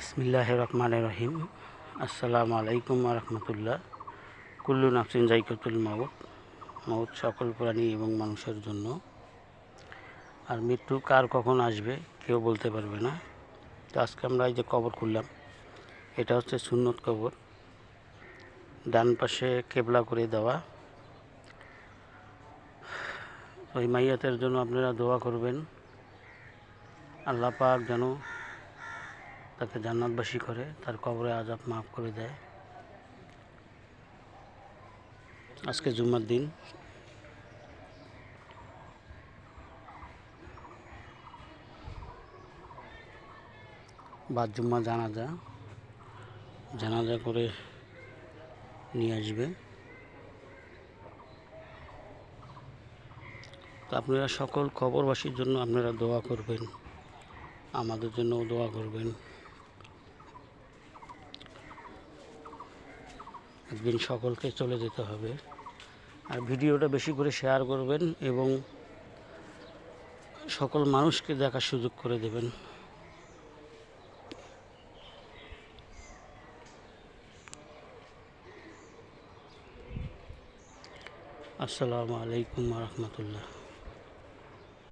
বিসমিল্লাহির রহমানির রহিম। আসসালামু আলাইকুম ওয়া রাহমাতুল্লাহ। কুল্লু নাফসিন যায়কাতুল মাউত। মউত সকল প্রাণী এবং মানুষের জন্য। আর মৃত্যু কার কখন আসবে কেউ বলতে পারবে না। তো আজকে আমরা এই যে কবর খুললাম, এটা হচ্ছে সুন্নত কবর। ডান পাশে কেবলা করে দেওয়া। ওই মাইয়াতের জন্য আপনারা দোয়া করবেন, আল্লাহ পাক যেন তাকে জান্নাতবাসী করে, তার কবরে আযাব মাফ করে দেয়। আজকে জুম্মার দিন। বাদ জুম্মা জানাজা করে নিয়ে আসবে। তো আপনারা সকল কবরবাসীর জন্য আপনারা দোয়া করবেন, আমাদের জন্যও দোয়া করবেন। একদিন সকলকে চলে যেতে হবে। আর ভিডিওটা বেশি করে শেয়ার করবেন এবং সকল মানুষকে দেখার সুযোগ করে দেবেন। আসসালামু আলাইকুম ওয়া রাহমাতুল্লাহ।